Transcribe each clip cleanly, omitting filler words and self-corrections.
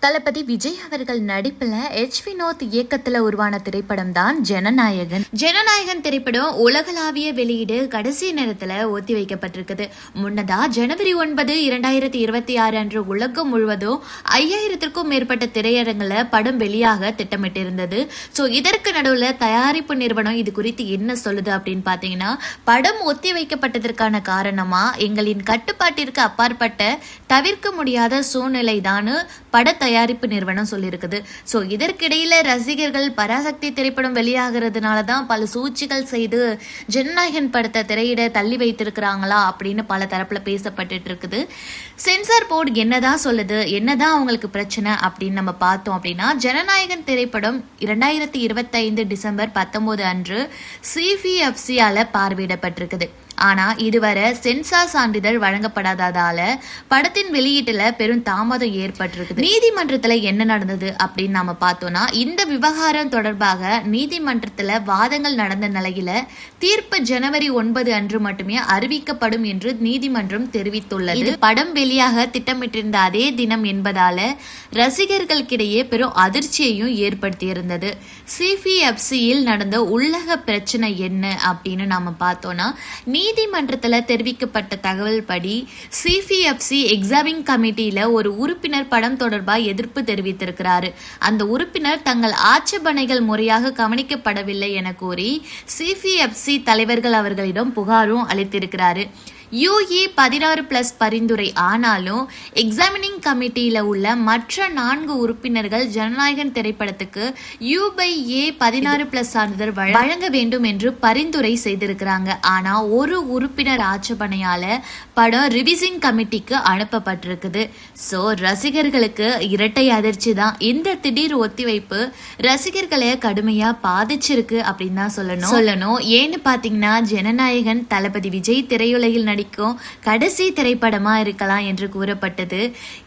தளபதி விஜய் அவர்கள் நடிப்புல வினோத் இயக்கத்துல உருவான திரைப்படம் தான் ஜனநாயகன். ஜனநாயகன் திரைப்படம் உலகளாவிய வெளியீடு கடைசி நேரத்துல ஒத்தி வைக்கப்பட்டிருக்குது. முன்னதா ஜனவரி 9, 2026 அன்று உலகம் முழுவதும் 5000க்கும் மேற்பட்ட திரையரங்குல படம் வெளியாக திட்டமிட்டிருந்தது. சோ இதற்கு நடுவுல தயாரிப்பு நிறுவனம் இது குறித்து என்ன சொல்லுது அப்படின்னு பாத்தீங்கன்னா, படம் ஒத்தி வைக்கப்பட்டதற்கான காரணமா எங்களின் கட்டுப்பாட்டிற்கு அப்பாற்பட்ட தவிர்க்க முடியாத சூழ்நிலை தான் பட தயாரிப்பு நிறுவனம் சொல்லியிருக்குது. ஸோ இதற்கிடையில ரசிகர்கள் பராசக்தி திரைப்படம் வெளியாகிறதுனாலதான் பல சூழ்ச்சிகள் செய்து ஜனநாயகன் படத்தை திரையிட தள்ளி வைத்திருக்கிறாங்களா அப்படின்னு பல தரப்புல பேசப்பட்டு இருக்குது. சென்சார் போர்டு என்னதான் சொல்லுது, என்னதான் அவங்களுக்கு பிரச்சனை அப்படின்னு நம்ம பார்த்தோம் அப்படின்னா, ஜனநாயகன் திரைப்படம் 2025 டிசம்பர் 19 அன்று CFFC-ஆல பார்வையிடப்பட்டிருக்குது. ஆனா இதுவரை சென்சார் சான்றிதழ் வழங்கப்படாததால படத்தின் வெளியீட்டுல பெரும் தாமதம் ஏற்பட்டிருக்குது. நீதிமன்றத்துல என்ன நடந்தது அப்படின்னு நாம பார்த்தோம்னா, இந்த விவகாரம் தொடர்பாக நீதிமன்றத்துல வாதங்கள் நடந்த நிலையில தீர்ப்பு ஜனவரி 9 அன்று மட்டுமே அறிவிக்கப்படும் என்று நீதிமன்றம் தெரிவித்துள்ளது. படம் வெளியாக திட்டமிட்டிருந்த அதே தினம் என்பதால ரசிகர்களுக்கிடையே பெரும் அதிர்ச்சியையும் ஏற்படுத்தியிருந்தது. CFFC-யில் நடந்த உள்ளக பிரச்சனை என்ன அப்படின்னு நாம பார்த்தோம்னா, நீதிமன்றத்துல தெரிவிக்கப்பட்ட தகவல் படி CFFC எக்ஸாமிங் கமிட்டியில ஒரு உறுப்பினர் படம் தொடர்பா எதிர்ப்பு தெரிவித்திருக்கிறாரு. அந்த உறுப்பினர் தங்கள் ஆட்சேபனைகள் முறையாக கவனிக்கப்படவில்லை என கூறி CFFC தலைவர்கள் அவர்களிடம் புகாரும் அளித்திருக்கிறாரு. UE 16+ பரிந்துரை. ஆனாலும் எக்ஸாமினிங் கமிட்டியில உள்ள மற்ற 4 உறுப்பினர்கள் ஜனநாயகன் திரைப்படத்துக்கு U/A 16+ சான்றிதழ் வழங்க வேண்டும் என்று பரிந்துரை செய்திருக்கிறாங்க. ஆனா ஒரு உறுப்பினர் ஆட்சேபனையால படம் ரிவிசிங் கமிட்டிக்கு அனுப்பப்பட்டிருக்குது. சோ ரசிகர்களுக்கு இரட்டை அதிர்ச்சி தான். இந்த திடீர் ஒத்திவைப்பு ரசிகர்களை கடுமையா பாதிச்சிருக்கு அப்படின்னு தான் சொல்லணும். ஏன்னு பாத்தீங்கன்னா, ஜனநாயகன் தளபதி விஜய் திரையுலகில் கடைசி திரைப்படமா இருக்கலாம் என்று கூறப்பட்டது.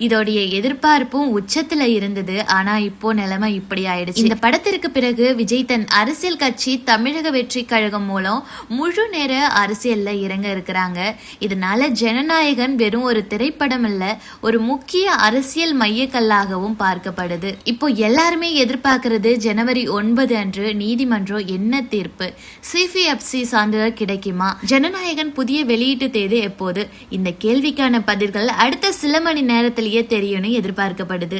இதோடைய எதிர்பார்ப்பும் உச்சத்துல இருந்தது. ஆனா இப்போ நிலைமை இப்படி ஆயிடுச்சு. இந்த படத்திற்கு பிறகு விஜய் தன் அரசியல் கட்சி தமிழக வெற்றி கழகம் மூலம் முழு நேர அரசியல்ல இறங்க இருக்கிறாங்க. இதனால ஜனநாயகன் வெறும் ஒரு திரைப்படம் இல்ல, ஒரு முக்கிய அரசியல் மையக்கல்லாகவும் பார்க்கப்படுது. இப்போ எல்லாருமே எதிர்பார்க்கிறது ஜனவரி 9 அன்று நீதிமன்றம் என்ன தீர்ப்பு, CFFC சான்றிதழ் கிடைக்குமா, ஜனநாயகன் புதிய வெளியீட்டு தேதி எப்போது? இந்த கேள்விக்கான பதில்கள் அடுத்த சில மணி நேரத்திலேயே தெரியும்னு எதிர்பார்க்கப்படுது.